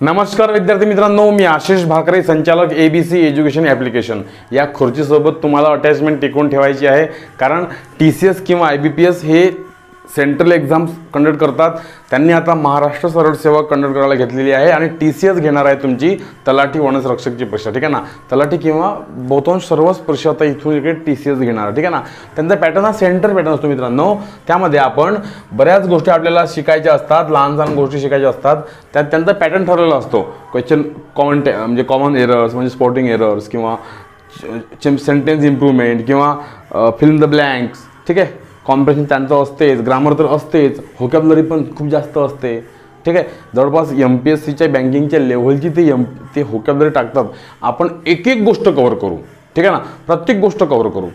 नमस्कार विद्यार्थी मित्रांनो, मी आशिष भाकरे, संचालक ABC एज्युकेशन ॲप्लिकेशन. या खुर्चीसोबत तुम्हाला अटॅचमेंट टिकवून ठेवायची आहे, कारण TCS किंवा IBPS हे सेंट्रल एक्झाम्स कंडक्ट करतात. त्यांनी आता महाराष्ट्र सरळ सेवा कंडक्ट करायला घेतलेली आहे आणि TCS घेणार आहे तुमची तलाठी वनसंरक्षकची परीक्षा. ठीक आहे ना, तलाठी किंवा बहुतांश सर्वच परीक्षा आता इथून इकडे TCS घेणार. ठीक आहे ना, त्यांचा पॅटर्न हा सेंटर पॅटर्न असतो मित्रांनो. त्यामध्ये आपण बऱ्याच गोष्टी आपल्याला शिकायच्या असतात, लहान लहान गोष्टी शिकायच्या असतात. त्यात त्यांचा पॅटर्न ठरलेला असतो. क्वेश्चन म्हणजे कॉमन एरर्स म्हणजे स्पॉटिंग एरर्स किंवा सेंटेन्स इम्प्रूव्हमेंट किंवा फिल इन द ब्लँक्स. ठीक आहे, कॉम्प्रेशन त्यांचं असतेच, ग्रामर तर असतेच, व्होकॅब्युलरी पण खूप जास्त असते. ठीक आहे, जवळपास MPSCच्या बँकिंगच्या लेव्हलची ते व्होकॅब्युलरी टाकतात. आपण एक एक गोष्ट कव्हर करू. ठीक आहे ना, प्रत्येक गोष्ट कव्हर करू.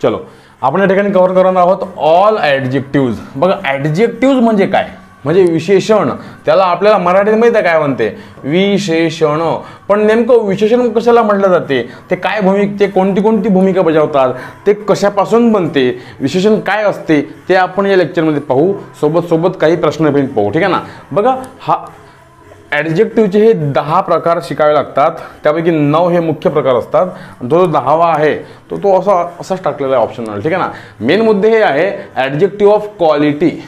चलो, आपण या ठिकाणी कव्हर करणार आहोत ऑल ॲडजेक्टिव्ज. बघा, ॲडजेक्टिव्ज म्हणजे काय? म्हणजे विशेषण. त्याला आपल्याला मराठीत माहिती आहे काय म्हणते? विशेषण. पण नेमकं विशेषण कशाला म्हटलं जाते? ते काय ते कोणती भूमिका बजावतात? ते कशापासून बनते? विशेषण काय असते? ते आपण या लेक्चरमध्ये पाहू. सोबत काही प्रश्न पण पाहू. ठीक आहे ना. बघा, हा ॲडजेक्टिव्हचे हे 10 प्रकार शिकावे लागतात. त्यापैकी 9 हे मुख्य प्रकार असतात. जो 10वा आहे तो असाच टाकलेला आहे ऑप्शनल. ठीक आहे ना. मेन मुद्दे हे आहे adjective of quality,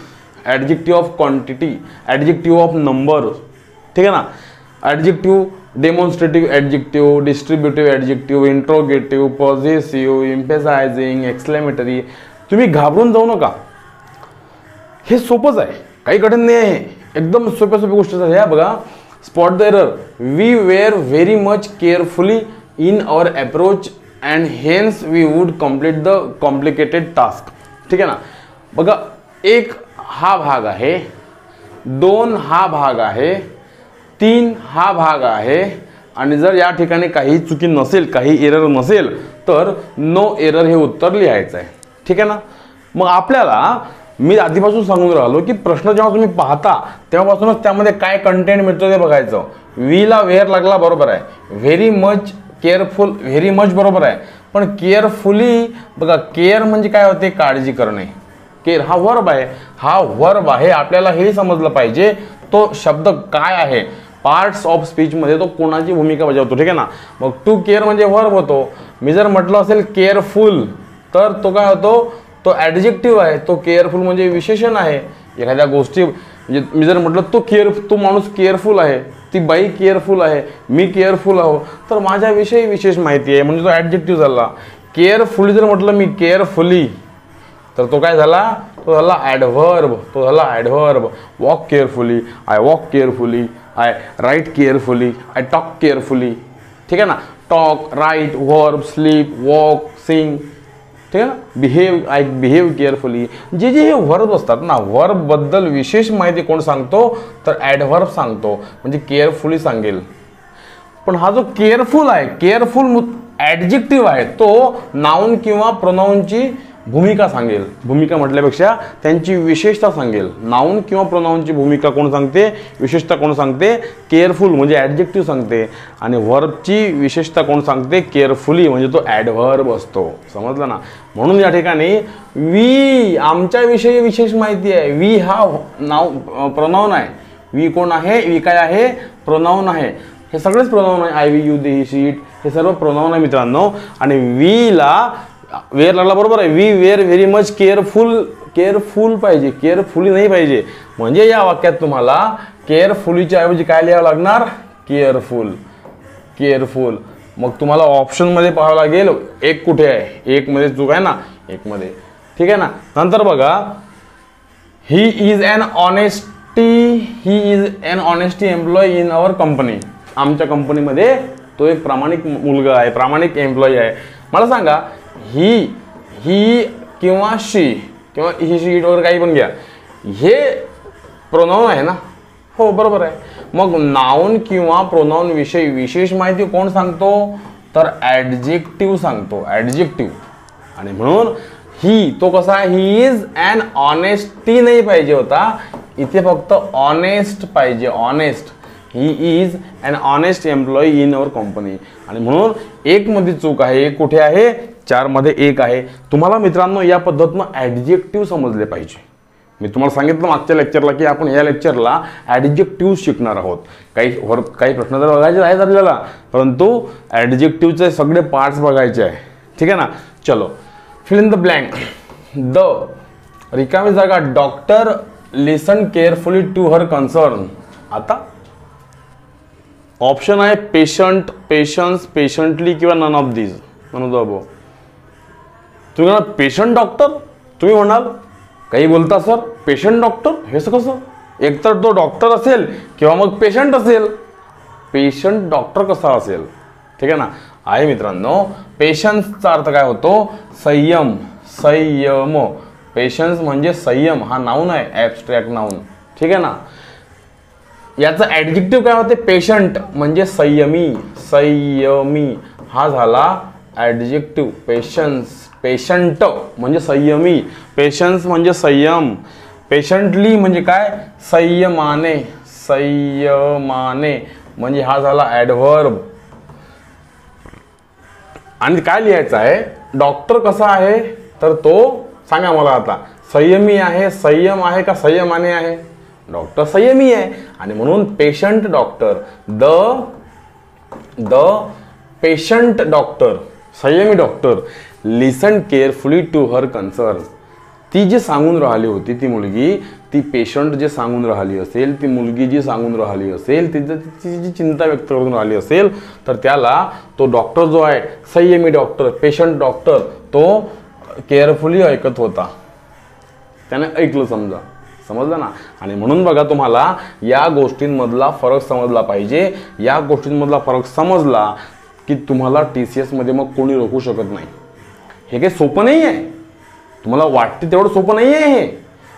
adjective of quantity, adjective of number. ठीक आहे ना. Adjective demonstrative adjective, distributive adjective, interrogative, possessive, emphasizing, exclamatory. तुम्ही घाबरून जाऊ नका, हे सोपंच आहे, काही कठीण नाही आहे. एकदम सोप्या गोष्टी आहे. बघा, spot the error. We were very much carefully in our approach and hence we would complete the complicated task. ठीक आहे ना. बघा, 1 हा भाग आहे, 2 हा भाग आहे, 3 हा भाग आहे. आणि जर या ठिकाणी काही चुकी नसेल, काही एरर नसेल, तर नो एरर हे उत्तर लिहायचं आहे. ठीक आहे ना. मग आपल्याला मी आधीपासून सांगून राहिलो की प्रश्न जेव्हा तुम्ही पाहता तेव्हापासूनच त्यामध्ये काय कंटेंट मिळतं ते बघायचं. वीला वेअर लागला, बरोबर आहे. Very much careful, very much बरोबर आहे. पण केअरफुली, बघा, केअर म्हणजे काय होते? काळजी करणे. केअर हा वर्ब आहे, हा वर्ब आहे. आपल्याला हे समजलं पाहिजे तो शब्द काय आहे. पार्ट्स ऑफ स्पीचमध्ये तो कोणाची भूमिका बजावतो. ठीक आहे ना. मग टू केअर म्हणजे वर्ब होतो. मी जर म्हटलं असेल केअरफुल, तर तो काय होतो? तो ॲडजेक्टिव्ह आहे. तो केअरफुल म्हणजे विशेषण आहे. एखाद्या गोष्टी म्हणजे मी जर म्हटलं तो माणूस केअरफुल आहे, ती बाई केअरफुल आहे, मी केअरफुल आहो, तर माझ्याविषयी विशेष माहिती आहे, म्हणजे तो ॲडजेक्टिव्ह झाला. केअरफुली जर म्हटलं मी केअरफुली, तर तो काय झाला? तो झाला adverb. Walk carefully, I walk carefully, I write carefully, I talk carefully. ठीक आहे ना. Talk, write, verb, sleep, walk, sing. ठीक आहे ना. Behave, I behave carefully. जे हे वर्ब असतात ना, वर्ब बद्दल विशेष माहिती कोण सांगतो? तर ॲडव्हर्ब सांगतो, म्हणजे केअरफुली सांगेल. पण हा जो केअरफुल आहे, केअरफुल ॲडजेक्टिव्ह आहे, तो नाउन किंवा प्रोनाउनची भूमिका सांगेल. भूमिका म्हटल्यापेक्षा त्यांची विशेषता सांगेल. नाउन किंवा प्रोनाउनची भूमिका कोण सांगते? विशेषता कोण सांगते? केअरफुल म्हणजे ॲडजेक्टिव्ह सांगते. आणि वर्बची विशेषता कोण सांगते? केअरफुली म्हणजे तो ॲडव्हर्ब असतो. समजलं ना. म्हणून या ठिकाणी वी आमच्याविषयी विशेष माहिती आहे. वी हा प्रोनाउन आहे. वी कोण आहे? वी काय आहे? प्रोनाउन आहे. हे सगळेच प्रोनाउन आहे. I, we, you, they, he, she, it, हे सर्व प्रोनाउन आहे मित्रांनो. आणि वीला वेअर लागला, बरोबर आहे. We were very much careful पाहिजे, केअरफुली नाही पाहिजे. म्हणजे या वाक्यात तुम्हाला केअरफुलीच्या ऐवजी काय लिहावं लागणार? केअरफुल. मग तुम्हाला ऑप्शनमध्ये पाहावं लागेल एक कुठे आहे. एक मध्ये चूक आहे ना, एक मध्ये. ठीक आहे ना. नंतर बघा, he is an honesty employee in our company. आमच्या कंपनीमध्ये तो एक प्रामाणिक मुलगा आहे, प्रामाणिक एम्प्लॉई आहे. मला सांगा, ही किंवा शी किंवा ही, शी, इट वगैरे काही पण घ्या, हे प्रोनाउन आहे ना? हो, बरोबर आहे. मग नाउन किंवा प्रोनाउन विषयी विशेष माहिती कोण सांगतो? तर ॲडजेक्टिव्ह सांगतो, ॲडजेक्टिव्ह. आणि म्हणून ही, तो कसा आहे? ही इज अन ऑनेस्टी नाही पाहिजे होता, इथे फक्त ऑनेस्ट पाहिजे, honest. He is an honest employee in our company. आणि म्हणून 1 मध्ये चूक आहे. 1 कुठे आहे? 4 मध्ये 1 आहे. तुम्हाला मित्रांनो या पद्धतीनं ॲडजेक्टिव्ह समजले पाहिजे. मी तुम्हाला सांगितलं मागच्या लेक्चरला की आपण या लेक्चरला ॲडजेक्टिव्ह शिकणार आहोत. काही प्रश्न तर बघायचे आहेत आपल्याला, परंतु ॲडजेक्टिव्हचे सगळे पार्ट्स बघायचे आहे. ठीक आहे ना. चलो, fill in the blank. The रिकामी जागा. Doctor listen carefully to her concern. आता ऑप्शन आहे पेशंट, पेशन्स, पेशंटली किंवा none of these, none of the above. तुम्ही म्हणाल पेशंट डॉक्टर, तुम्ही म्हणाल काही बोलता सर पेशंट डॉक्टर, हे कसं? एकतर तो डॉक्टर असेल किंवा मग पेशंट असेल. पेशंट डॉक्टर कसा असेल? ठीक आहे ना. आहे मित्रांनो, पेशन्सचा अर्थ काय होतो? संयम, संयम. पेशन्स म्हणजे संयम, हा नाऊन आहे, ॲब्स्ट्रॅक्ट नाऊन. ठीक आहे ना. याचा ॲडजेक्टिव्ह काय होते? पेशंट म्हणजे संयमी, संयमी हा झाला ॲडजेक्टिव्ह. पेशन्स, पेशंट म्हणजे संयमी, पेशन्स म्हणजे संयम. पेशंटली म्हणजे काय? संयमाने, संयमाने म्हणजे हा झाला ॲडव्हर्ब. आणि काय लिहायचं आहे? डॉक्टर कसा आहे तर तो सांगा मला आता. संयमी आहे, संयम आहे का संयमाने आहे? डॉक्टर संयमी आहे आणि म्हणून patient doctor. The patient doctor, संयमी doctor, listen carefully to her concern. ती जी सांगून राहिली होती ती मुलगी, ती पेशंट जे सांगून राहिली असेल, ती मुलगी जी सांगून राहिली असेल, तिची जी चिंता व्यक्त करून राहिली असेल, तर त्याला तो डॉक्टर जो आहे संयमी डॉक्टर, पेशंट डॉक्टर, तो केअरफुली ऐकत होता. त्याने ऐकलं, समजलं ना. आणि म्हणून बघा, तुम्हाला या गोष्टींमधला फरक समजला पाहिजे. या गोष्टींमधला फरक समजला की तुम्हाला TCS मध्ये मग कोणी रोखू शकत नाही. हे काही सोपं नाही आहे, तुम्हाला वाटते तेवढं सोपं नाही आहे हे,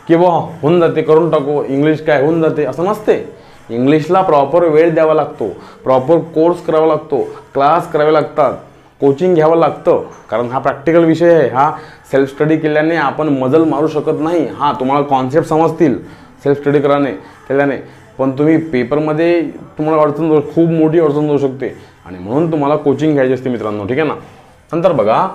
की बा होऊन जाते, करून टाकू, इंग्लिश काय होऊन जाते, असं नसते. इंग्लिशला प्रॉपर वेळ द्यावा लागतो, प्रॉपर कोर्स करावा लागतो, क्लास करावे लागतात, कोचिंग घ्यावं लागतं. कारण हा प्रॅक्टिकल विषय आहे, हा सेल्फ स्टडी केल्याने आपण मजल मारू शकत नाही. हां, तुम्हाला कॉन्सेप्ट समजतील सेल्फ स्टडी केल्याने, पण तुम्ही पेपरमध्ये तुम्हाला अडचण, खूप मोठी अडचण जाऊ शकते. आणि म्हणून तुम्हाला कोचिंग घ्यायची असते मित्रांनो. ठीक आहे ना. नंतर बघा,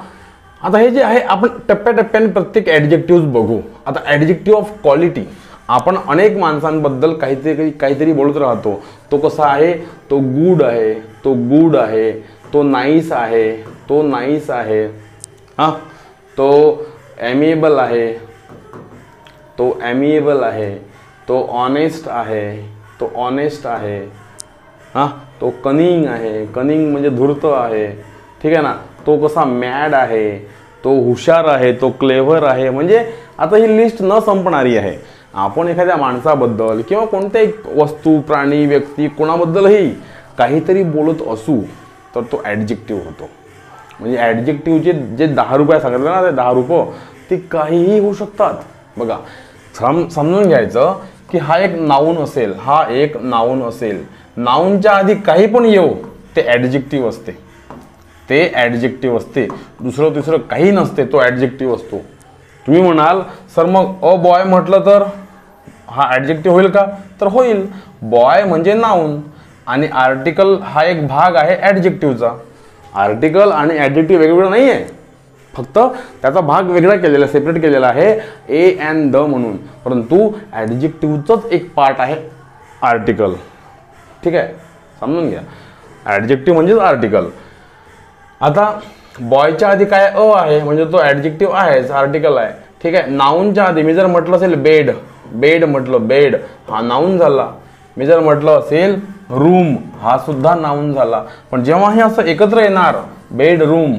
आता हे जे आहे आपण टप्प्याटप्प्याने प्रत्येक ॲडजेक्टिव्ह बघू. आता ॲडजेक्टिव्ह ऑफ क्वालिटी. आपण अनेक माणसांबद्दल काहीतरी बोलत राहतो. तो कसा आहे? तो गुड आहे, तो गुड आहे, तो नाईस आहे, तो नाईस आहे, हां, तो ॲमिएबल आहे, तो ॲमिएबल आहे, तो ऑनेस्ट आहे, तो ऑनेस्ट आहे, हां, तो कनिंग आहे, कनिंग म्हणजे धूर्त आहे. ठीक आहे ना. तो कसा मॅड आहे, तो हुशार आहे, तो क्लेव्हर आहे. म्हणजे आता ही लिस्ट न संपणारी आहे. आपण एखाद्या माणसाबद्दल किंवा कोणत्याही वस्तू, प्राणी, व्यक्ती कोणाबद्दलही काहीतरी बोलत असू तर तो ॲडजेक्टिव्ह होतो. म्हणजे ॲडजेक्टिव्हचे जे 10 रुपये सांगितले ना, ते 10 रुपये ते काहीही होऊ शकतात. बघा, समजून घ्यायचं की हा एक नाऊन असेल, हा एक नाऊन असेल. नाऊनच्या आधी काही पण येऊ ते ॲडजेक्टिव्ह असते, ते ॲडजेक्टिव्ह असते. दुसरं तिसरं काही नसते, तो ॲडजेक्टिव्ह असतो. तुम्ही म्हणाल सर मग अ बॉय म्हटलं तर हा ॲडजेक्टिव्ह होईल का? तर होईल. बॉय म्हणजे नाऊन आणि आर्टिकल हा एक भाग आहे ॲडजेक्टिव्हचा. आर्टिकल आणि ॲडजेक्टिव्ह वेगवेगळं नाही आहे, फक्त त्याचा भाग वेगळा केलेला, सेपरेट केलेला आहे ए अँड द म्हणून. परंतु ॲडजेक्टिव्हचंच एक पार्ट आहे आर्टिकल. ठीक आहे, समजून घ्या. ॲडजेक्टिव्ह म्हणजेच आर्टिकल. आता बॉयच्या आधी काय अ आहे म्हणजे तो ॲडजेक्टिव्ह आहेच, आर्टिकल आहे. ठीक आहे. नाऊनच्या आधी मी जर म्हटलं असेल बेड, बेड म्हटलं, बेड हा नाऊन झाला. मी जर म्हटलं असेल रूम, हा सुद्धा नाऊन झाला. पण जेव्हा हे असं एकत्र येणार बेडरूम,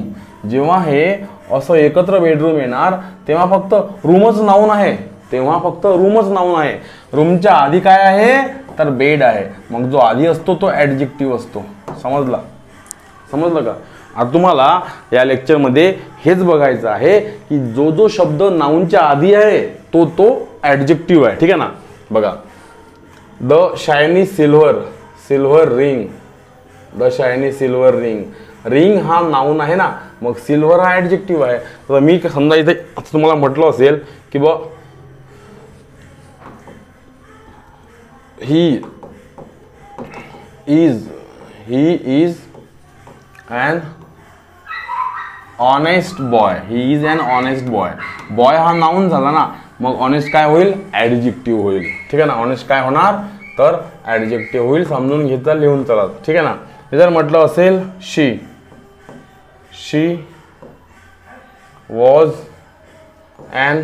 जेव्हा हे असं एकत्र बेडरूम येणार तेव्हा फक्त रूमच नाऊन आहे, तेव्हा फक्त रूमच नाऊन आहे. रूमच्या आधी काय आहे तर बेड आहे. मग जो आधी असतो तो ॲडजेक्टिव्ह असतो. समजलं का? आता तुम्हाला या लेक्चरमध्ये हेच बघायचं आहे की जो जो शब्द नाऊनच्या आधी आहे तो ॲडजेक्टिव्ह आहे. ठीक आहे ना. बघा, the shiny silver ring, the shiny silver ring. Ring हा नाऊन आहे ना, मग सिल्वर हा ॲडजेक्टिव्ह आहे. तर मी समजा इथे तुम्हाला म्हटलं असेल की बा he is an honest boy, he is an honest boy. Boy हा नाऊन झाला ना, मग ऑनेस्ट काय होईल, ॲडजेक्टिव्ह होईल. ठीक आहे ना. ऑनेस्ट काय होणार तर ॲडजेक्टिव्ह होईल. समजून घेता, लिहून चला. ठीक आहे ना. हे जर म्हटलं असेल she was an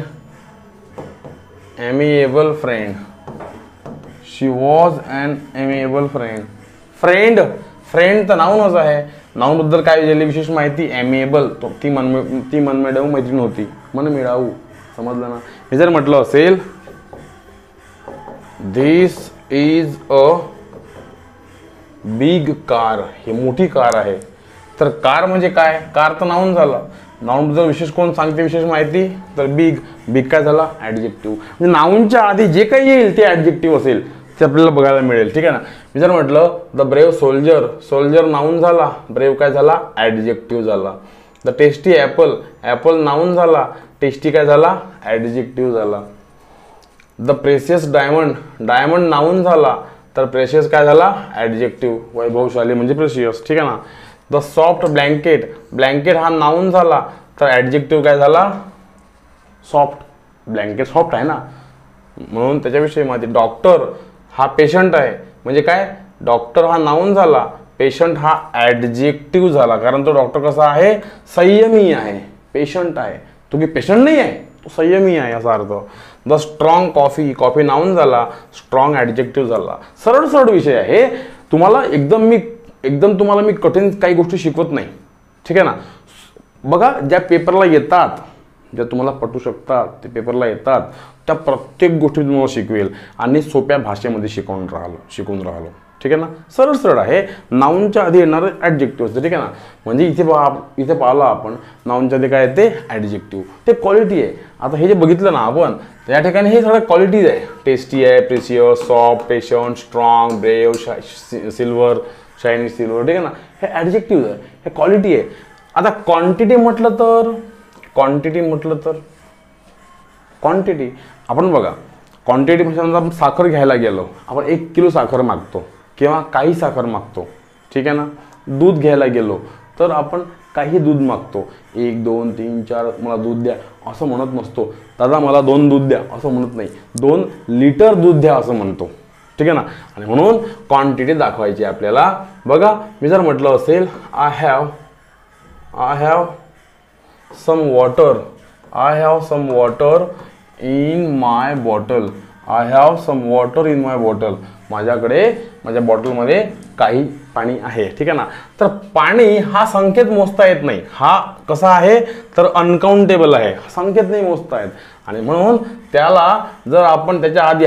amiable friend. She was an amiable friend. Friend तर नाऊनच आहे. नाऊन बद्दल काय दिली विशेष माहिती, ॲमिएबल ती मनमिळाऊ मैत्रीण होती. मनमिळाऊ, समजलं ना. हे जर म्हटलं असेल दिस इज अ बिग कार. ही मोठी कार आहे. तर कार म्हणजे काय, कार तर नाऊन झाला. नाऊन बद्दल विशेष कोण सांगते विशेष माहिती तर बिग काय झाला, ॲडजेक्टिव्ह. म्हणजे नाऊनच्या आधी जे काही येईल ते ॲडजेक्टिव्ह असेल ते आपल्याला बघायला मिळेल. ठीक आहे ना. मी जर म्हटलं द ब्रेव सोल्जर नाऊन झाला, ब्रेव काय झाला, ॲडजेक्टिव्ह झाला. द टेस्टी ॲपल नाऊन झाला, टेस्टी काय झाला, ॲडजेक्टिव्ह झाला. द प्रेशियस डायमंड नाऊन झाला तर प्रेशियस काय झाला, ॲडजेक्टिव्ह. वैभवशाली म्हणजे प्रेशियस. ठीक आहे ना. द सॉफ्ट ब्लँकेट हा नाऊन झाला तर ॲडजेक्टिव्ह काय झाला, सॉफ्ट. ब्लँकेट सॉफ्ट आहे ना म्हणून त्याच्याविषयी माहिती. डॉक्टर हा पेशंट आहे म्हणजे काय, डॉक्टर हा नाऊन झाला, पेशंट हा ॲडजेक्टिव्ह झाला. कारण तो डॉक्टर कसा आहे, संयमी आहे. पेशंट आहे तो, की पेशंट नाही आहे, तो संयमी आहे असा अर्थ. द स्ट्रॉंग कॉफी नाऊन झाला, स्ट्रॉंग ॲडजेक्टिव्ह झाला. सरळ विषय आहे. तुम्हाला एकदम तुम्हाला मी कठीण काही गोष्टी शिकवत नाही. ठीक आहे ना. बघा ज्या पेपरला येतात, ज्या तुम्हाला पटू शकतात, ते पेपरला येतात त्या प्रत्येक गोष्टी तुम्हाला शिकवेल आणि सोप्या भाषेमध्ये शिकवून राहिलो. ठीक आहे ना. सरळ आहे. नाऊनच्या आधी येणारं ॲडजेक्टिव्ह असतं. ठीक आहे ना. म्हणजे इथे पाहिलं आपण नाऊनच्या आधी काय येते, ॲडजेक्टिव्ह. ते क्वालिटी आहे. आता हे जे बघितलं ना आपण त्या ठिकाणी हे सगळं क्वालिटीज आहे. टेस्टी आहे, precious, soft, patient, strong, brave, silver, shiny silver. ठीक आहे ना. हे ॲडजेक्टिव्ह आहे, हे क्वालिटी आहे. आता क्वांटिटी म्हटलं तर क्वांटिटी आपण बघा, क्वांटिटी म्हणजे आपण साखर घ्यायला गेलो, आपण 1 किलो साखर मागतो किंवा काही साखर मागतो. ठीक आहे ना. दूध घ्यायला गेलो तर आपण काही दूध मागतो. 1 2 3 4 मला दूध द्या असं म्हणत नसतो. दादा मला 2 दूध द्या असं म्हणत नाही, 2 लिटर दूध द्या असं म्हणतो. ठीक आहे ना. आणि म्हणून क्वांटिटी दाखवायची आपल्याला. बघा मी जर म्हटलं असेल I have some water in my bottle. माझ्याकडे माझ्या बॉटलमध्ये काही पाणी आहे. ठीक आहे ना. तर पाणी हा संकेत मोजता येत नाही. हा कसा आहे तर अनकाउंटेबल आहे, संकेत नाही मोजता येत. आणि म्हणून त्याला जर आपण त्याच्या आधी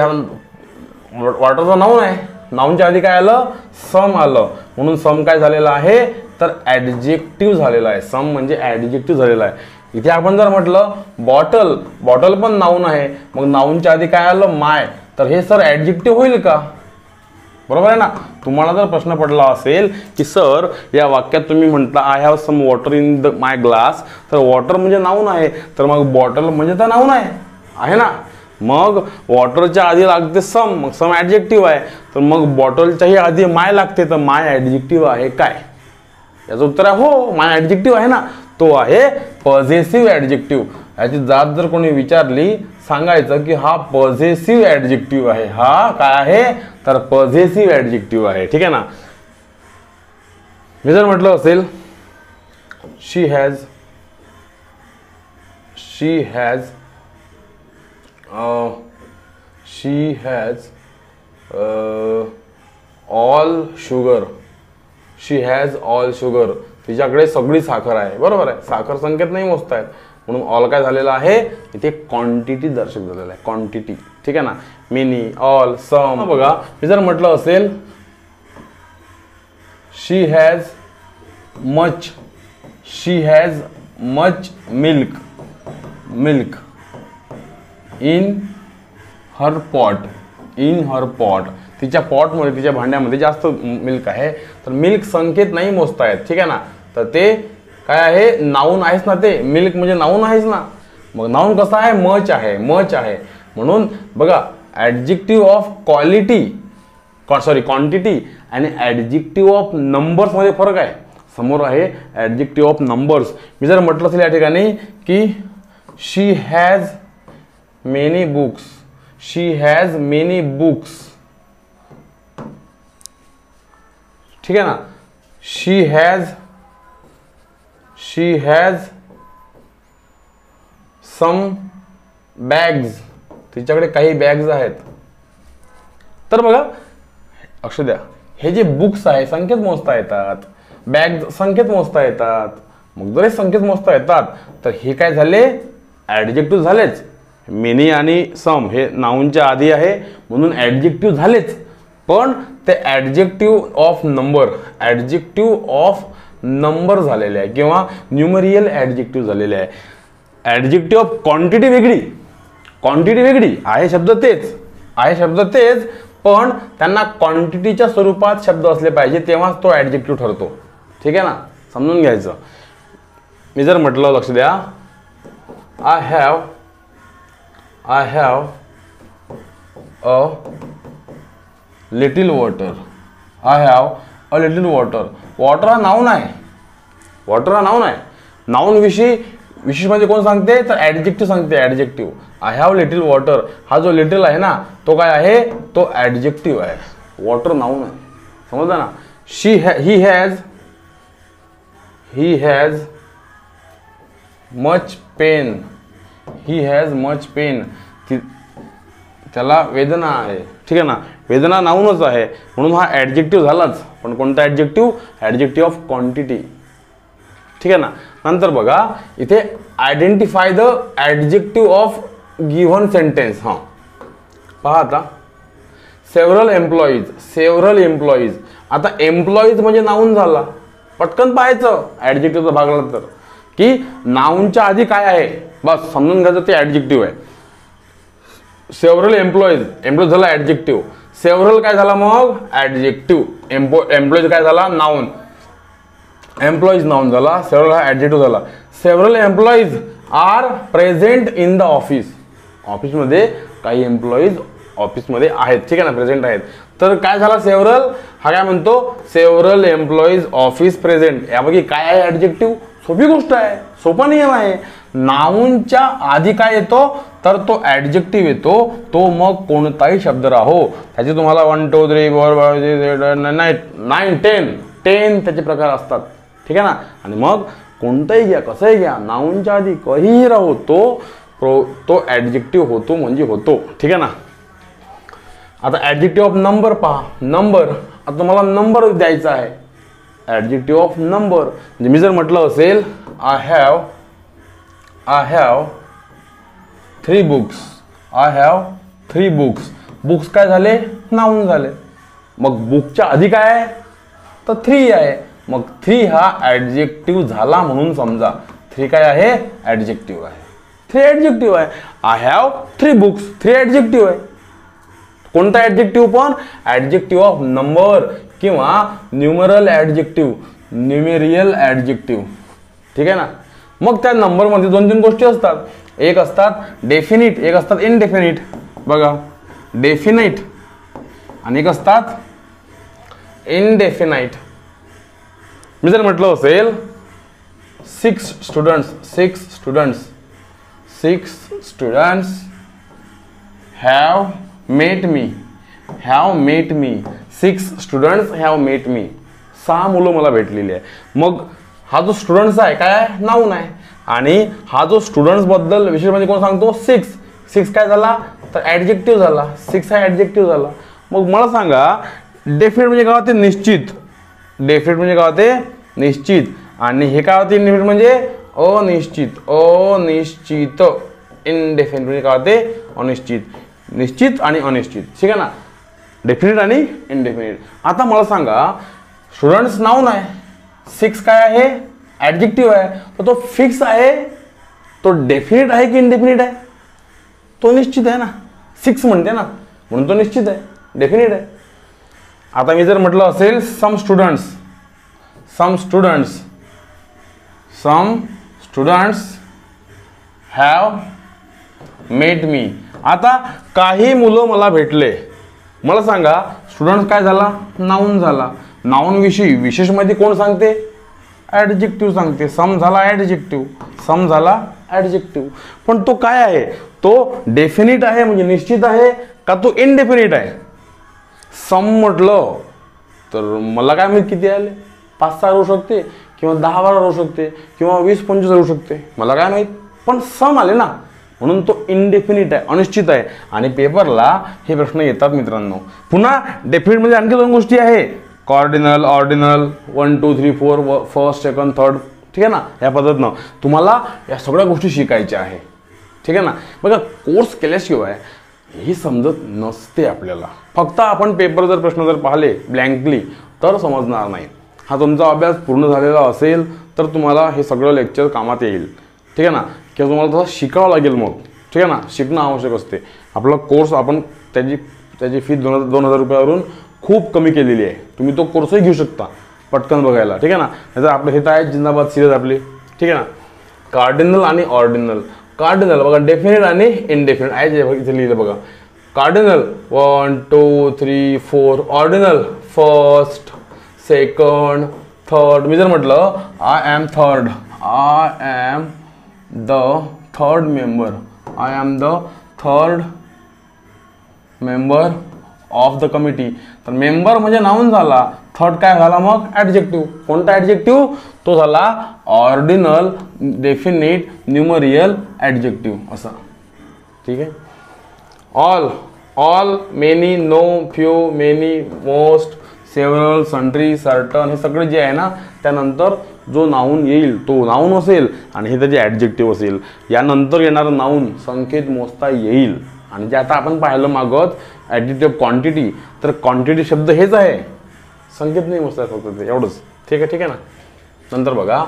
वॉटरचं नाऊन आहे, नाऊनच्या आधी काय आलं, सम आलं. म्हणून सम काय झालेला आहे तर ॲडजेक्टिव्ह झालेला आहे. सम म्हणजे ॲडजेक्टिव्ह झालेला आहे. इथे आपण जर म्हटलं बॉटल पण नाऊन आहे, मग नाऊनच्या आधी काय आलं, माय, तर हे सर ॲडजेक्टिव्ह होईल का, बरोबर आहे ना. तुम्हाला जर प्रश्न पडला असेल की सर या वाक्यात तुम्ही म्हटलं I have some water in my glass, तर वॉटर म्हणजे नाऊन आहे, तर मग बॉटल म्हणजे तर नाऊन आहे ना. मग वॉटरच्या आधी लागते सम, मग सम ॲडजेक्टिव्ह आहे. तर मग बॉटलच्याही आधी माय लागते, तर माय ॲडजेक्टिव्ह आहे काय, याचं उत्तर आहे हो, माय ॲडजेक्टिव्ह आहे ना. तो आहे पॉझेसिव्ह ॲडजेक्टिव्ह. याची जात जर कोणी विचारली, सांगायचं की हा पॉझेसिव्ह ॲडजेक्टिव्ह आहे. हा काय आहे तर पॉझेसिव्ह ॲडजेक्टिव्ह आहे. ठीक आहे ना. मी जर म्हटलं असेल शी हॅज ऑल शुगर. तिच्याकडे सगळी साखर आहे, बरोबर आहे. साखर संकेत नाही मोजता येत, म्हणून ऑल काय झालेला आहे इथे क्वांटिटी दर्शक झालेला आहे, क्वांटिटी. ठीक आहे ना. Many, all, some. बघा मी जर म्हटलं असेल she has much milk in her pot. तिच्या पॉटमध्ये, तिच्या भांड्यामध्ये जास्त मिल्क आहे, तर मिल्क संकेत नाही मोजता येत. ठीक आहे ना. तर ते काय आहे, नाऊन आहेच ना, ते मिल्क म्हणजे नाऊन आहेच ना. मग नाऊन कसा आहे, मच आहे. म्हणून बघा ॲडजेक्टिव्ह ऑफ क्वांटिटी आणि ॲडजेक्टिव्ह ऑफ नंबर्स मध्ये फरक आहे. समोर आहे ॲडजेक्टिव्ह ऑफ नंबर्स. मी जर म्हटलं असेल या ठिकाणी की she has many books, she has many books, ठीक है ना. शी हैज सम बॅग्स, तिच्याकडे काही बॅग्स आहेत. तर बघा लक्ष द्या, हे जे बुक्स आहे संख्येत मोजता येतात, बॅग संख्येत मोजता येतात. मग जर हे संख्येत मोजता येतात तर हे काय झाले, ऍडजेक्टिव्ह झालेच. मेनी आणि सम हे नाऊनच्या आधी आहे म्हणून ऍडजेक्टिव्ह झालेच. पण ते ऍडजेक्टिव्ह ऑफ नंबर झालेले आहे किंवा न्यूमरियल ऍडजेक्टिव्ह झालेले आहे. ऍडजेक्टिव्ह ऑफ क्वांटिटी वेगळी आहे, शब्द तेच पण त्यांना क्वांटिटीच्या स्वरूपात शब्द असले पाहिजे तेव्हाच तो ऍडजेक्टिव्ह ठरतो. ठीक आहे ना, समजून घ्यायचं. मी जर म्हटलं, लक्ष द्या, I have a little water. I have a little water. Water हा नाऊन आहे. नाऊन विशेष म्हणजे कोण सांगते, तर ऍडजेक्टिव्ह सांगते. Adjective I have little water, हा जो लिटिल आहे ना तो काय आहे, तो ऍडजेक्टिव्ह आहे. वॉटर नाऊन आहे, समजलं ना. ही हॅज मच पेन, त्याला वेदना आहे. ठीक आहे ना, वेदना नाऊनच आहे म्हणून हा ऍडजेक्टिव्ह झालाच. पण कोणता ऍडजेक्टिव्ह, ऍडजेक्टिव्ह ऑफ क्वांटिटी. ठीक आहे ना. नंतर बघा इथे identify the adjective of given sentence. हा पहा आता, सेव्हरल एम्प्लॉईज. आता एम्प्लॉईज म्हणजे नाऊन झाला, पटकन पाहायचं ऍडजेक्टिव्हचा भाग आला तर, की नाऊनच्या आधी काय आहे बस समजून घ्यायचं, ते ऍडजेक्टिव्ह आहे. सेव्हरल एम्प्लॉईज झाला ऍडजेक्टिव्ह. सेव्हरल काय झाला मग, ऍडजेक्टिव्ह. एम्प्लॉईज काय झाला, नाऊन. एम्प्लॉईज नाऊन झाला, सेव्हरल हा ऍडजेक्टिव्ह झाला. Several employees are present in the office. ऑफिसमध्ये काही एम्प्लॉईज ऑफिसमध्ये आहेत. ठीक आहे ना, प्रेझेंट आहेत. तर काय झाला, सेव्हरल हा काय म्हणतो, सेव्हरल एम्प्लॉईज ऑफिस प्रेझेंट. यापैकी काय आहे ऍडजेक्टिव्ह, सोपी गोष्ट आहे, सोपा नियम आहे. नाऊनच्या आधी काय येतो, तर तो ऍडजेक्टिव्ह येतो. तो मग कोणताही शब्द राहो, त्याचे तुम्हाला 1 2 3 4 5 6 9 10 त्याचे प्रकार असतात. ठीक आहे ना. आणि मग कोणताही घ्या, कसंही घ्या, नाऊनच्या आधी काहीही राहो, तो ऍडजेक्टिव्ह होतो म्हणजे होतो. ठीक आहे ना. आता ऍडजेक्टिव्ह ऑफ नंबर पहा. नंबर, आता मला नंबर द्यायचा आहे. ऍडजेक्टिव्ह ऑफ नंबर म्हणजे मी जर म्हटलं असेल, I have 3 books. I have 3 books. Books काय झाले, नाऊन झाले. मग बुकच्या आधी काय आहे, तर 3 आहे. मग 3 हा ऍडजेक्टिव्ह झाला म्हणून समजा. 3 काय आहे, ऍडजेक्टिव्ह आहे. 3 ऍडजेक्टिव्ह आहे. आय हॅव 3 बुक्स, 3 ऍडजेक्टिव्ह आहे. कोणता ऍडजेक्टिव्ह, पण ऍडजेक्टिव्ह ऑफ नंबर किंवा न्यूमरल ऍडजेक्टिव्ह, न्यूमेरियल ऍडजेक्टिव्ह. ठीक आहे ना. मग त्या नंबरमध्ये 2-3 गोष्टी असतात. एक असतात डेफिनिट, एक असतात इनडेफिनिट. बघा, डेफिनिट आणि एक असतात इनडेफिनाइट. मी जर म्हटलं असेल 6 students have met me. 6 students have met me. 6 मुलं मला भेटलेली आहे. मग हा जो स्टुडंट्स आहे काय, नाऊन आहे. आणि हा जो स्टुडंट्स बद्दल विशेष म्हणजे कोण सांगतो, 6 काय झाला, तर ऍडजेक्टिव्ह झाला. 6 हा ऍडजेक्टिव्ह झाला. मग मला सांगा, डेफिनेट म्हणजे काय होते, निश्चित. डेफिनेट म्हणजे काय होते, निश्चित. आणि हे काय होते, इनडेफिनिट म्हणजे अनिश्चित. इनडेफिनिट म्हणजे काय होते, अनिश्चित. निश्चित आणि अनिश्चित. ठीक आहे ना, डेफिनेट आणि इनडेफिनिट. आता मला सांगा, स्टुडंट्स नाऊन आहे, 6 काय आहे, ऍडजेक्टिव्ह आहे. तर तो फिक्स आहे, तो डेफिनेट आहे की इनडेफिनिट आहे, तो निश्चित आहे ना. 6 म्हणते ना म्हणून तो निश्चित आहे, डेफिनेट आहे. आता मी जर म्हटलं असेल सम स्टुडंट्स हॅव मेट मी. आता काही मुलं मला भेटले. मला सांगा, स्टुडंट्स काय झाला, नाऊन झाला. नाऊन विशेष मध्ये कोण सांगते, ॲडजेक्टिव्ह सांगते. सम झाला ॲडजेक्टिव्ह, सम झाला ॲडजेक्टिव्ह. पण तो काय आहे, तो डेफिनिट आहे म्हणजे निश्चित आहे का तो इनडेफिनिट आहे. सम म्हटलं तर मला काय माहिती किती आले, 5-6 राहू शकते किंवा 10-12 राहू शकते किंवा 20-25 राहू शकते, मला काय माहित. पण सम आले ना, म्हणून तो इनडेफिनिट आहे, अनिश्चित आहे. आणि पेपरला हे प्रश्न येतात मित्रांनो. पुन्हा डेफिनिट मध्ये आणखी 2 गोष्टी आहे, cardinal, ordinal, 1 2 3 4 first second third. ठीक आहे ना, या पद्धतीनं तुम्हाला या सगळ्या गोष्टी शिकायच्या आहे. ठीक आहे ना. बघा कोर्स केल्याशिवाय ही समजत नसते आपल्याला. फक्त आपण पेपर जर प्रश्न जर पाहिले ब्लँकली तर समजणार नाही. हा तुमचा अभ्यास पूर्ण झालेला असेल तर तुम्हाला हे सगळं लेक्चर कामात येईल. ठीक आहे ना, किंवा तुम्हाला तसं शिकावं लागेल मग. ठीक आहे ना, शिकणं आवश्यक असते. आपला कोर्स आपण त्याची फी 2,000 रुपयावरून खूप कमी केलेली आहे. तुम्ही तो कोर्सही घेऊ शकता पटकन बघायला. ठीक आहे ना. नाहीतर आपलं हे तर आहे जिंदाबाद सिरीज आपली. ठीक आहे ना. कार्डिनल आणि ऑर्डिनल. कार्डिनल बघा डेफिनेट आणि इनडेफिनेट आहे, इथे लिहिलं बघा. Cardinal 1 2 3 4, ordinal first second third. मी जर म्हटलं I am third, I am the third member, I am the third member of the committee, तर मेंबर म्हणजे नाऊन झाला, थर्ड काय झाला मग ॲडजेक्टिव्ह. कोणता ॲडजेक्टिव्ह, तो झाला ऑर्डिनल डेफिनिट न्यूमरियल ॲडजेक्टिव्ह असा. ठीक आहे. All, all, many, no, few, many, most, several, sundry, certain, हे सगळे जे आहे ना त्यानंतर जो नाऊन येईल तो नाऊन असेल आणि हे त्याचे ॲडजेक्टिव्ह असेल. यानंतर येणारं नाऊन संख्येत मोजता येईल. आणि जे आता आपण पाहिलं मागत ॲडिटिव्ह क्वांटिटी, तर क्वांटिटी शब्द हेच आहे, संख्येत नाही मोजता फक्त ते एवढंच. ठीक आहे. ठीक आहे ना. नंतर बघा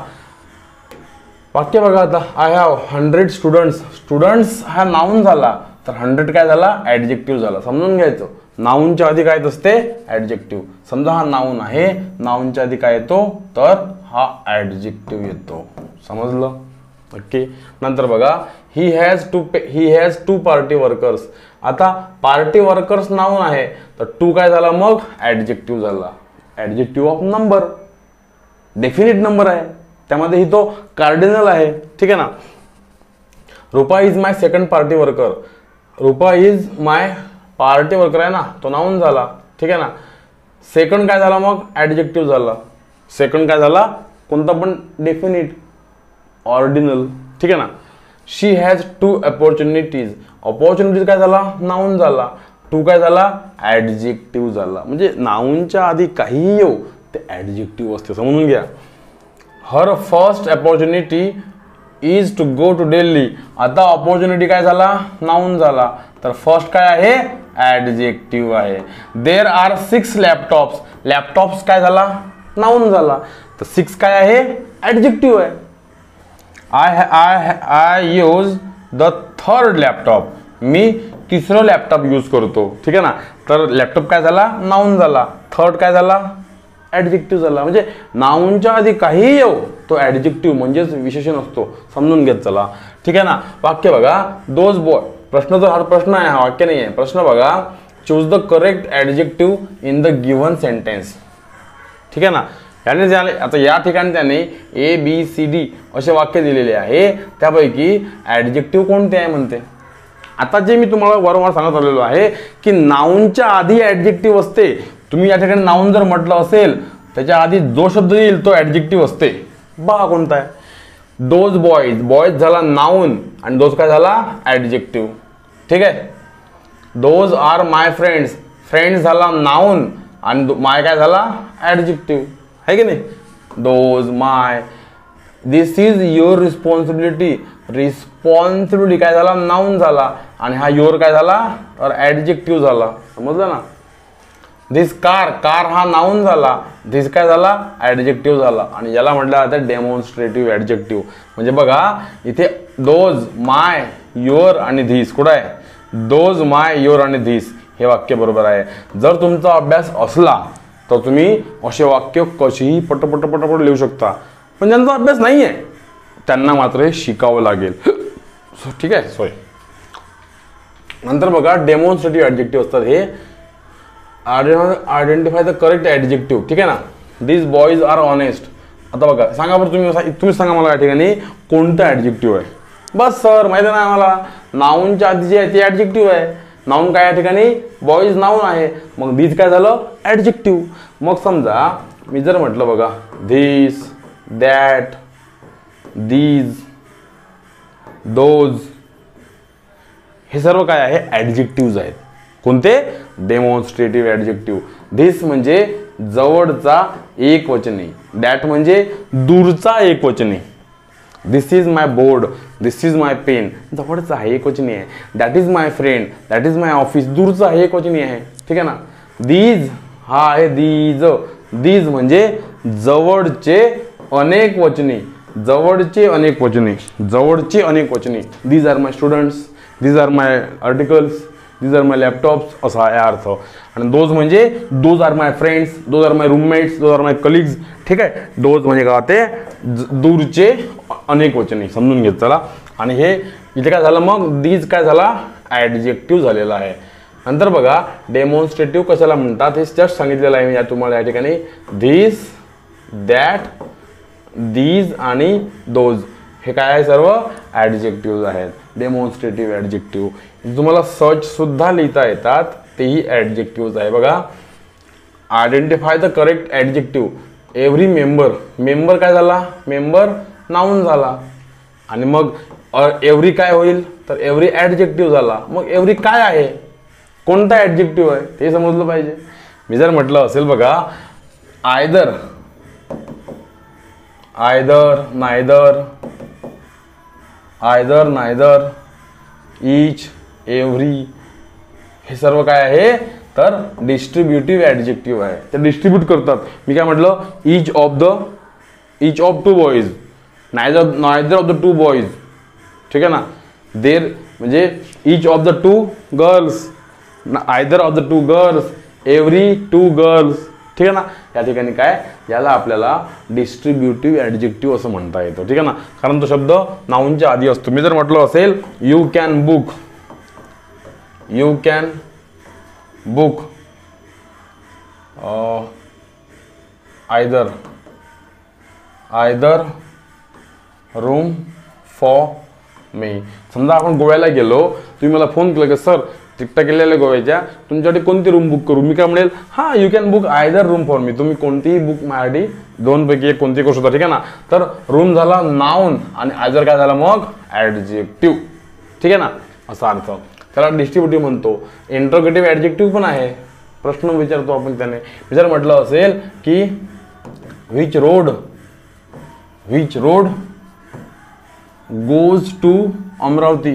वाक्य बघा आता, आय हॅव 100 स्टुडंट्स. स्टुडंट्स हा नाऊन झाला तर 100 काय झाला ॲडजेक्टिव्ह झाला. समजून घ्यायचं, नाऊनच्या आधी काय असते ॲडजेक्टिव्ह. समजा हा नाऊन आहे, नाऊनच्या आधी काय येतो तर हा ॲडजेक्टिव्ह येतो. समजलं. ओके. नंतर बघा he has two party workers. आता पार्टी वर्कर्स नाऊन आहे तर टू काय झाला मग ॲडजेक्टिव्ह झाला. Adjective of number, definite number आहे, त्यामध्ये ही तो कार्डिनल आहे. ठीक आहे ना. Rupa is my second party worker. Rupa is my party worker आहे ना, तो नाऊन झाला. ठीक आहे ना. सेकंड काय झाला मग ॲडजेक्टिव्ह झाला. सेकंड काय झाला कोणता पण डेफिनिट ऑर्डिनल. ठीक आहे ना. शी हॅज 2 अपॉर्च्युनिटीज. अपॉर्च्युनिटीज काय झाला नाऊन झाला. 2 काय झाला ॲडजेक्टिव्ह झाला. म्हणजे नाऊनच्या आधी काहीही येऊ ते ॲडजेक्टिव्ह असते, समजून घ्या. Her first opportunity is to go to Delhi. आता अपॉर्च्युनिटी काय झाला नाऊन झाला तर फर्स्ट काय आहे ॲडजेक्टिव्ह आहे. There are 6 laptops. लॅपटॉप्स काय झाला नाऊन झाला तर 6 काय आहे ॲडजेक्टिव्ह आहे. I use the third laptop. मी तिसरं लॅपटॉप यूज करतो. ठीक आहे ना. तर लॅपटॉप काय झाला नाऊन झाला, थर्ड काय झाला ॲडजेक्टिव्ह झाला. म्हणजे नाऊनच्या आधी काहीही येऊ तो ॲडजेक्टिव्ह म्हणजेच विशेषण असतो, समजून घेत चला. ठीक आहे ना. वाक्य बघा दोज बॉय. प्रश्न तर हा प्रश्न आहे, हा वाक्य नाही आहे. प्रश्न बघा choose the correct adjective in the given sentence. ठीक आहे ना. याने झाले आता या ठिकाणी त्याने ABCD असे वाक्य दिलेले आहे, त्यापैकी ॲडजेक्टिव्ह कोणते आहे म्हणते. आता जे मी तुम्हाला वारंवार सांगत आलेलो आहे की नाऊनच्या आधी ॲडजेक्टिव्ह असते. तुम्ही या ठिकाणी नाऊन जर म्हटलं असेल त्याच्या आधी जो शब्द येईल तो ॲडजेक्टिव्ह असते. बघा कोणता आहे. Those boys. बॉईज झाला नाऊन आणि दोज काय झाला ॲडजेक्टिव्ह. ठीक आहे. Those are my friends. Friends झाला नाऊन आणि माय काय झाला ॲडजेक्टिव्ह आहे की नाही. Those my. This is your responsibility. Responsibility काय झाला नाऊन झाला आणि हा युअर काय झाला तर ॲडजेक्टिव्ह झाला. समजलं ना. This car. कार हा नाऊन झाला, धिस काय झाला ॲडजेक्टिव्ह झाला आणि याला म्हटलं जातं डेमॉन्स्ट्रेटिव्ह ॲडजेक्टिव्ह. म्हणजे बघा इथे दोज माय युअर आणि धिस कुठं आहे, दोज माय युअर आणि धिस हे वाक्य बरोबर आहे. जर तुमचा अभ्यास असला तर तुम्ही असे वाक्य कशीही पटपट लिहू शकता. पण ज्यांचा अभ्यास नाही आहे त्यांना मात्र हे शिकावं लागेल. ठीक आहे. सोय. नंतर बघा डेमॉन्स्ट्रेटिव्ह ॲडजेक्टिव्ह असतात हे. Identify the correct adjective. ठीक आहे ना. दिस बॉईज आर ऑनेस्ट. आता बघा सांगा बरं, तुम्ही सांगा मला या ठिकाणी कोणतं ॲडजेक्टिव्ह आहे. बस सर माहिती नाही आम्हाला, नाऊनच्या आधी जे आहे ते ॲडजेक्टिव्ह आहे. नाऊन काय या ठिकाणी बॉईज नाऊन आहे, मग दीज काय झालं ॲडजेक्टिव्ह. मग समजा मी जर म्हटलं बघा धिस, दॅट, दीज, दोज, हे सर्व काय आहे ॲडजेक्टिव्ह आहेत. कोणते डेमॉन्स्ट्रेटिव्ह ॲडजेक्टिव्ह. धिस म्हणजे जवळचा एकवचनी, दॅट म्हणजे दूरचा एकवचनी, this is my board, this is my pen जवळचा आहे एकवचनी आहे. That is my friend, that is my office दूरचा आहे एकवचनी आहे. ठीक आहे ना. दीज हा आहे दीज, दीज म्हणजे जवळचे अनेक वचनी, जवळचे अनेक वचनी, जवळचे अनेक वचनी. These are my students, these are my articles, these are my laptops असा आहे अर्थ. आणि दोज म्हणजे those are my friends, those are my roommates, those are my colleagues. ठीक आहे. दोज म्हणजे काय ते दूरचे अनेक वचने समजून घेत चला. आणि हे इथे काय झालं मग दीज काय झाला ॲडजेक्टिव्ह झालेला आहे. नंतर बघा डेमॉन्स्ट्रेटिव्ह कशाला म्हणतात हे जस्ट सांगितलेलं आहे मी तुम्हाला या ठिकाणी. धिस, दॅट, दीज आणि दोज हे काय आहे सर्व ॲडजेक्टिव्ह आहेत, डेमॉन्स्ट्रेटिव्ह ॲडजेक्टिव्ह. तुम्हाला सर्च सुद्धा लिहिता येतात तेही ॲडजेक्टिव्ह आहे. बघा identify the correct adjective. Every member, member काय झाला मेंबर नाऊन झाला. आणि मग एव्हरी काय होईल तर एव्हरी ॲडजेक्टिव्ह झाला. मग एव्हरी काय आहे कोणता ॲडजेक्टिव्ह आहे ते समजलं पाहिजे. मी जर म्हटलं असेल बघा either, either, neither, either, neither, each, every हे सर्व काय आहे तर डिस्ट्रीब्युटिव्ह ॲडजेक्टिव्ह आहे. ते डिस्ट्रीब्यूट करतात. मी काय म्हटलं each of two boys, neither of the two boys. ठीक आहे ना. देर म्हणजे each of the two girls, either of the two girls, every two girls. ठीक आहे ना. या ठिकाणी काय याला आपल्याला डिस्ट्रीब्युटिव्ह ॲडजेक्टिव्ह असं म्हणता येतं. ठीक आहे ना. कारण तो शब्द नाऊनच्या आधी असतो. मी जर म्हटलं असेल you can book, you can book either room for me. समजा आपण गोव्याला गेलो, तुम्ही मला फोन केला की सर तिकटा केलेल्या गोव्याच्या तुमच्यासाठी कोणती रूम बुक करू. मी काय म्हणेल हां you can book either room for me. तुम्ही कोणतीही बुक माझ्यासाठी दोनपैकी एक कोणती करू शकता. ठीक आहे ना. तर रूम झाला नाऊन आणि आयदर काय झाला मग ॲडजेक्टिव्ह. ठीक आहे ना. असा अर्थ त्याला डिस्ट्रीब्युटिव्ह म्हणतो. इंट्रोगेटिव्ह ॲडजेक्टिव्ह पण आहे. प्रश्न विचारतो आपण त्याने. मी जर म्हटलं असेल की which road goes to Amravati,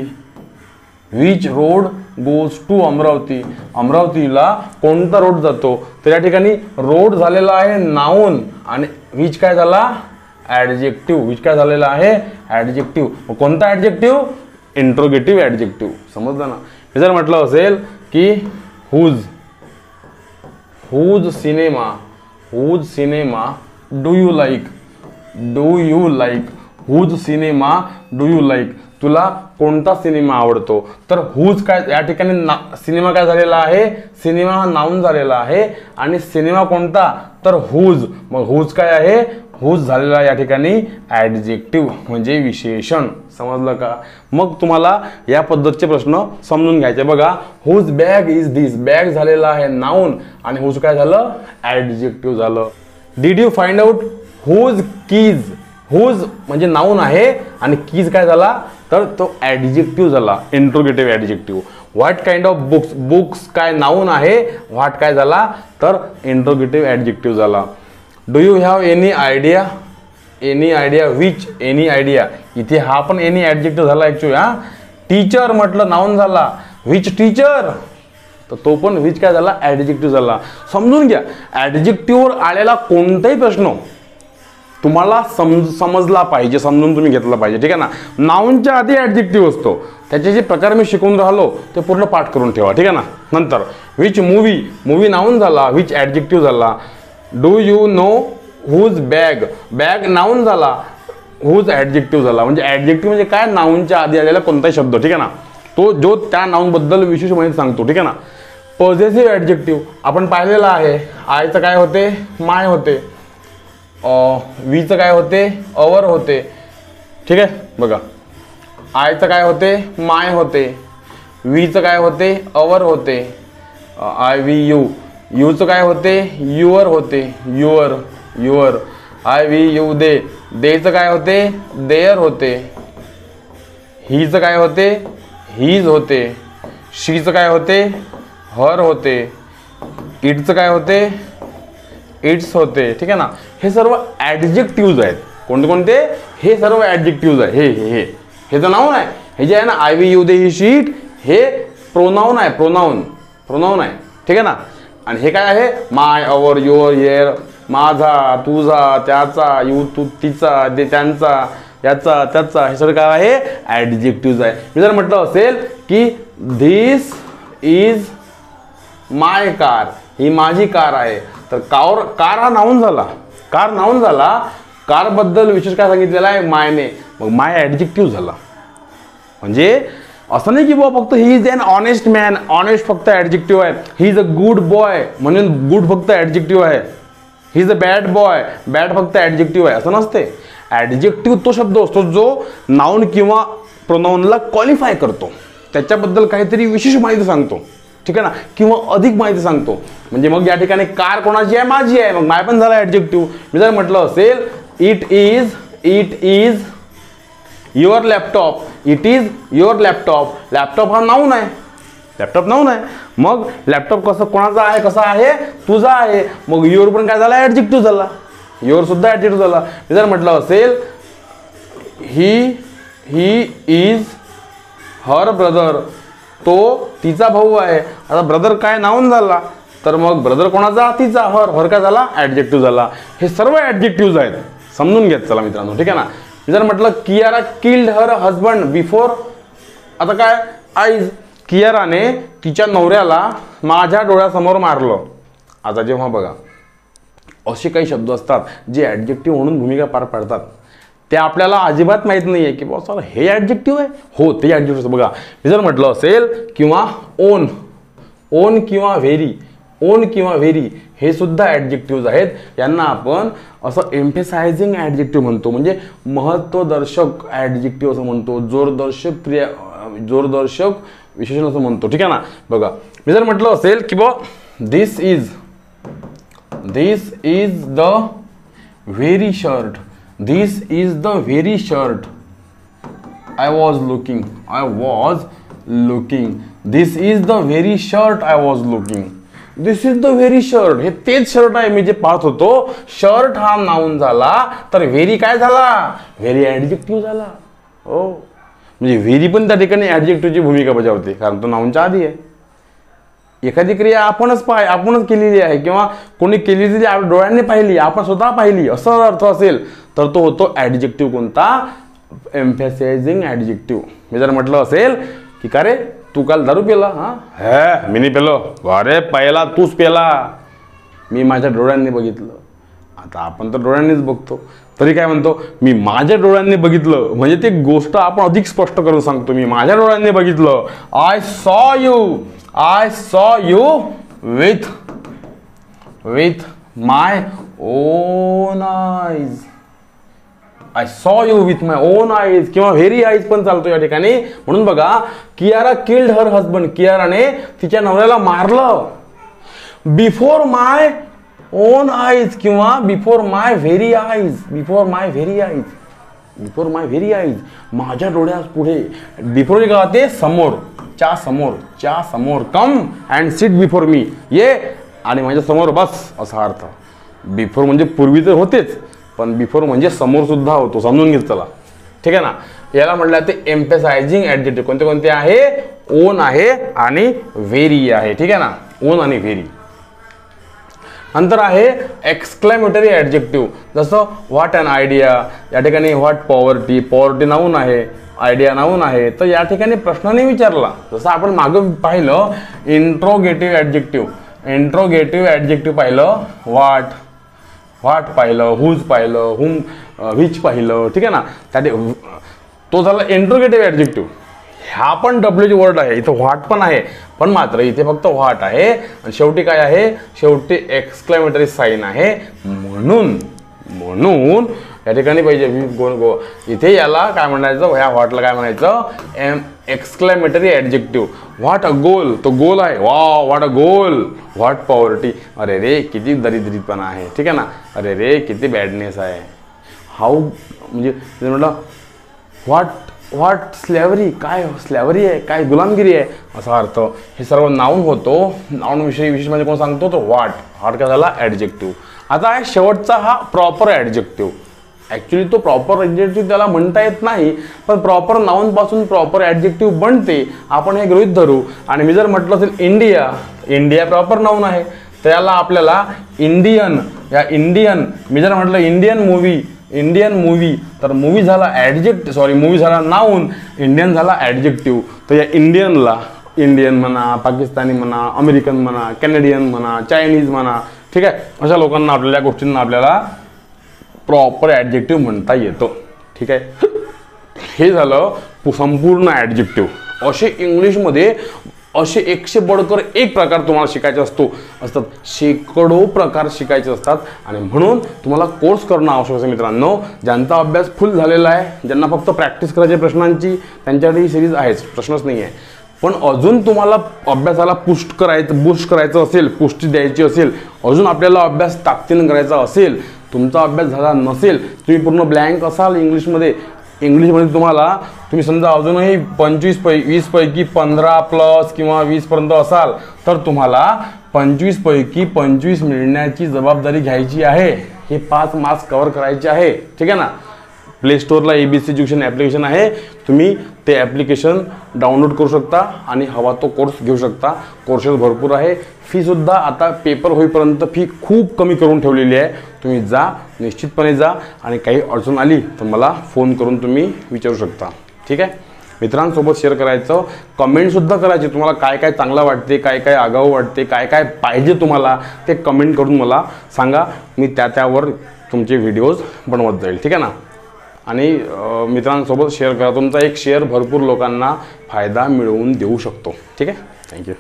which road goes to Amravati. अमरावतीला कोणता रोड जातो तर या ठिकाणी रोड झालेला आहे नाऊन आणि विच काय झाला ॲडजेक्टिव्ह. विच काय झालेला आहे ॲडजेक्टिव्ह. कोणता ॲडजेक्टिव्ह इंट्रोगेटिव्ह ॲडजेक्टिव्ह. समजलं ना. हे जर म्हटलं असेल की whose cinema do you like, whose cinema do you like. तुला कोणता सिनेमा आवडतो तर हुज काय या ठिकाणी सिनेमा काय झालेला आहे सिनेमा हा नाऊन झालेला आहे आणि सिनेमा कोणता तर हुज. मग हुज काय आहे हुज झालेला या ठिकाणी ॲडजेक्टिव्ह म्हणजे विशेषण. समजलं का. मग तुम्हाला या पद्धतीचे प्रश्न समजून घ्यायचे. बघा whose bag is this, bag झालेला आहे नाऊन आणि हुज काय झालं ॲडजेक्टिव्ह झालं. Did you find out whose keys. Whose म्हणजे नाऊन आहे आणि कीज काय झाला तर तो ॲडजेक्टिव्ह झाला interrogative adjective. What kind of books, books काय नाऊन आहे, व्हॉट काय झाला तर इंट्रोगेटिव्ह ॲडजेक्टिव्ह झाला. Do you have any idea, which any idea. इथे हा पण एनी ॲडजेक्टिव्ह झाला ॲक्च्युअली. हा टीचर म्हटलं नाऊन झाला, विच टीचर तर तो पण विच काय झाला ॲडजेक्टिव्ह झाला. समजून घ्या ॲडजेक्टिव्हवर आलेला कोणताही प्रश्न तुम्हाला समजला पाहिजे, समजून तुम्ही घेतला पाहिजे. ठीक आहे ना. नाऊनच्या आधी ॲडजेक्टिव्ह असतो. त्याचे जे प्रकार मी शिकवून राहिलो ते पूर्ण पाठ करून ठेवा. ठीक आहे ना. नंतर विच मूवी नाऊन झाला, विच ॲडजेक्टिव्ह झाला. Do you know whose bag noun झाला, हुज ॲडजेक्टिव्ह झाला. म्हणजे ॲडजेक्टिव्ह म्हणजे काय नाऊनच्या आधी आलेला कोणताही शब्द. ठीक आहे ना. तो जो त्या नाऊनबद्दल विशेष माहिती सांगतो. ठीक आहे ना. पॉझेसिव्ह ॲडजेक्टिव्ह आपण पाहिलेला आहे. आयचं काय होते माय होते. वीचं काय होते, अवर होते. ठीक आहे बघा, आयचं काय होते, माय होते. वीचं काय होते, अवर होते, आय वी यू. यूचं काय होते, युअर होते, your your. I we you they. देचं काय होते, देअर होते. हीचं काय होते, हीज होते. शीचं काय होते, हर होते. इटचं काय होते, इट्स होते. ठीक आहे ना. हे सर्व ॲडजेक्टिव्ज आहेत. कोणते कोणते, हे सर्व ॲडजेक्टिव्ज आहे. हे तर नाऊन आहे. हे जे आहे ना, I we you they he she it, हे प्रोनाऊन आहे. प्रोनाऊन आहे. ठीक आहे ना. आणि हे काय आहे, माय, अवर, युअर, हिअर, माझा, तुझा, त्याचा, यू तू तिचा, ते त्यांचा, याचा त्याचा, हे सगळं काय आहे, ॲडजेक्टिव्ज आहे. मी जर म्हटलं असेल की धिस इज माय कार, ही माझी कार आहे, तर कार हा नाऊन झाला. कार नाऊन झाला. कार बद्दल विशेष काय सांगितलेलं आहे, मायने. मग माय ॲडजेक्टिव्ह झाला. म्हणजे असं नाही की बाबा फक्त he is an honest man, honest फक्त ॲडजेक्टिव्ह आहे. He is a good boy म्हणून गुड फक्त ॲडजेक्टिव्ह आहे. He is a bad boy, bad फक्त ॲडजेक्टिव्ह आहे, असं नसते. ॲडजेक्टिव्ह तो शब्द असतो जो नाऊन किंवा प्रोनाऊनला क्वालिफाय करतो, त्याच्याबद्दल काहीतरी विशेष माहिती सांगतो. ठीक आहे ना, किंवा अधिक माहिती सांगतो. म्हणजे मग या ठिकाणी कार कोणाची आहे, माझी आहे, मग माय पण झाला ॲडजेक्टिव्ह. मी जर म्हटलं असेल it is your laptop, it is your laptop. Laptop हा नाऊन आहे. लॅपटॉप नाऊन आहे. मग लॅपटॉप कसं कोणाचा आहे, कसा आहे, तुझा आहे. मग युअर पण काय झाला, ॲडजेक्टिव्ह झाला. युअर सुद्धा ॲडजेक्टिव्ह झाला. मी जर म्हटलं असेल ही इज हर ब्रदर, तो तिचा भाऊ आहे. आता ब्रदर काय नाऊन झाला, तर मग ब्रदर कोणाचा, तिचा. हर काय झाला, ॲडजेक्टिव्ह झाला. हे सर्व ॲडजेक्टिव्ज आहेत, समजून घेत चला मित्रांनो. ठीक आहे ना. मी जर म्हटलं Kiara killed her husband before, आता काय, आईज. कियाराने तिच्या नवऱ्याला माझ्या डोळ्यासमोर मारलं. आता जेव्हा बघा असे काही शब्द असतात जे ॲडजेक्टिव्ह म्हणून भूमिका पार पाडतात, ते आपल्याला अजिबात माहीत नाही आहे की बॉस हे ॲडजेक्टिव्ह आहे. हो, ते ॲडजेक्टिव्ह. बघा मी जर म्हटलं असेल किंवा ओन किंवा व्हेरी, हे सुद्धा ॲडजेक्टिव्ज आहेत. यांना आपण असं एम्फेसायझिंग ॲडजेक्टिव्ह म्हणतो, म्हणजे महत्त्वदर्शक ॲडजेक्टिव्ह असं म्हणतो, जोरदर्शक विशेषण असं म्हणतो. ठीक आहे ना. बघा मी जर म्हटलं असेल की बॉ this is the very shirt, this is the very shirt I was looking, this is the very shirt I was looking, this is the very shirt, हे तेच शर्ट आहे मी जे पाहत होतो. शर्ट हा नाऊन झाला, तर व्हेरी काय झाला, व्हेरी ॲडजेक्टिव्ह झाला. हो, म्हणजे व्हेरी पण त्या ठिकाणी ॲडजेक्टिव्हची भूमिका बजावते, कारण तो नाऊनच्या आधी आहे. एखादी क्रिया आपणच केलेली आहे किंवा कोणी केलेली डोळ्यांनी पाहिली, आपण स्वतः पाहिली, असा अर्थ असेल तर तो होतो ॲडजेक्टिव्ह. कोणता, एम्फेसायझिंग ॲडजेक्टिव्ह. मी जर म्हटलं असेल की का रे तू काल दारू पेला, मी नाही पेलो, अरे पहिला तूच पेला, मी माझ्या डोळ्यांनी बघितलं. आता आपण तर डोळ्यांनीच बघतो, तरी काय म्हणतो, मी माझ्या डोळ्यांनी बघितलं, म्हणजे ती गोष्ट आपण अधिक स्पष्ट करून सांगतो. मी माझ्या डोळ्यांनी बघितलं. I saw you with my own eyes. I saw you with my own eyes किंवा व्हेरी आईज पण चालतो या ठिकाणी. म्हणून बघा, कियारा किल्ड हर हजबंड, कियाराने तिच्या नवऱ्याला मारलं. बिफोर माय ओन आईज किंवा बिफोर माय व्हेरी आईज, माझ्या डोळ्यापुढे. बिफोर का ते समोर, च्या समोर. Come and sit before me, ये आणि माझ्या समोर बस, असा अर्थ. बिफोर म्हणजे पूर्वी तर होतेच, पण बिफोर म्हणजे समोर सुद्धा होतो, समजून घेत चला. ठीक आहे ना. याला म्हटलं ते एम्फेसायझिंग ॲडजेक्टिव्ह. कोणते कोणते आहे, ओन आहे आणि व्हेरी आहे. ठीक आहे ना, ओन आणि व्हेरी. नंतर आहे एक्सक्लेमेटरी ॲडजेक्टिव्ह, जसं व्हॉट अन आयडिया. या ठिकाणी व्हॉट पॉवर्टी नाऊन आहे, आयडिया नाऊन आहे. तर या ठिकाणी प्रश्नाने विचारला, जसं आपण मागं पाहिलं इंट्रोगेटिव्ह ॲडजेक्टिव्ह पाहिलं, व्हॉट पाहिलं, हुज पाहिलं, व्हिच पाहिलं. ठीक आहे ना. त्या तो झाला इंट्रोगेटिव्ह ॲडजेक्टिव्ह. हा पण डब्ल्यूची वर्ड आहे, इथं व्हॉट पण आहे, पण मात्र इथे फक्त व्हॉट आहे. आणि शेवटी काय आहे, शेवटी एक्सक्लेमेटरी साईन आहे. म्हणून या ठिकाणी पाहिजे गो इथे याला काय म्हणायचं, ह्या व्हॉटला काय म्हणायचं, एक्सक्लेमेटरी ॲडजेक्टिव्ह. व्हॉट अ गोल, तो गोल आहे, वा what a goal. What poverty, अरे रे किती दरिद्रीपणा आहे, ठीक आहे ना, अरे रे किती बॅडनेस आहे. हाऊ म्हणजे म्हटलं व्हॉट स्लॅव्हरी, काय स्लॅव्हरी आहे, काय गुलामगिरी आहे असा अर्थ. हे सर्व नाऊन होतो. नाऊन विशेष म्हणजे कोण सांगतो, तो व्हॉट काय झाला ॲडजेक्टिव्ह. आता आहे शेवटचा हा प्रॉपर ॲडजेक्टिव्ह. ॲक्च्युली तो प्रॉपर ॲडजेक्टिव्ह त्याला म्हणता येत नाही, पण प्रॉपर नाऊनपासून प्रॉपर ॲडजेक्टिव्ह बनते, आपण हे गृहीत धरू. आणि मी जर म्हटलं असेल इंडिया, इंडिया प्रॉपर नाऊन आहे, त्याला आपल्याला इंडियन, या इंडियन, मी जर म्हटलं इंडियन मूवी, तर मूवी झाला मूवी झाला नाऊन, इंडियन झाला ॲडजेक्टिव्ह. तर या इंडियनला इंडियन म्हणा, पाकिस्तानी म्हणा, अमेरिकन म्हणा, कॅनेडियन म्हणा, चायनीज म्हणा, ठीक आहे, अशा लोकांना आपल्याला या गोष्टींना आपल्याला प्रॉपर ॲडजेक्टिव्ह म्हणता येतं. ठीक आहे, हे झालं संपूर्ण ॲडजेक्टिव्ह. असे इंग्लिशमध्ये असे 100 बडकर 1 प्रकार तुम्हाला शिकायचे असतात, शेकडो प्रकार शिकायचे असतात. आणि म्हणून तुम्हाला कोर्स करणं आवश्यक आहे मित्रांनो. ज्यांचा अभ्यास फुल झालेला आहे, ज्यांना फक्त प्रॅक्टिस करायची प्रश्नांची, त्यांच्यासाठी ही सिरीज आहेच, प्रश्नच नाही आहे. पण अजून तुम्हाला अभ्यासाला बूस्ट करायचं असेल, पुष्टी द्यायची असेल, अजून आपल्याला अभ्यास ताकदीने करायचा असेल, तुमचा अभ्यास झाला नसेल, तुम्ही पूर्ण ब्लँक असाल इंग्लिशमध्ये तुम्ही समजा अजूनही 20 पैकी 15 प्लस किंवा 20 पर्यंत असाल, तर तुम्हाला 25 पैकी 25 मिळण्याची जबाबदारी घ्यायची आहे. हे 5 मार्क्स कव्हर करायचे आहे, ठीक आहे ना. प्ले स्टोअरला ABC एज्युकेशन ॲप्लिकेशन आहे, तुम्ही ते ॲप्लिकेशन डाउनलोड करू शकता आणि हवा तो कोर्स घेऊ शकता. कोर्सेस भरपूर आहे. फीसुद्धा आता पेपर होईपर्यंत फी खूप कमी करून ठेवलेली आहे. तुम्ही जा, निश्चितपणे जा, आणि काही अडचण आली तर मला फोन करून तुम्ही विचारू शकता. ठीक आहे, मित्रांसोबत शेअर करायचं, कमेंटसुद्धा करायचे. तुम्हाला काय काय चांगलं वाटते, काय काय आगाऊ वाटते, काय काय पाहिजे तुम्हाला, ते कमेंट करून मला सांगा. मी त्यावर तुमचे व्हिडिओज बनवत जाईल, ठीक आहे ना. आणि मित्रांसोबत शेअर करा. तुमचा एक शेअर भरपूर लोकांना फायदा मिळवून देऊ शकतो. ठीक आहे, थँक्यू.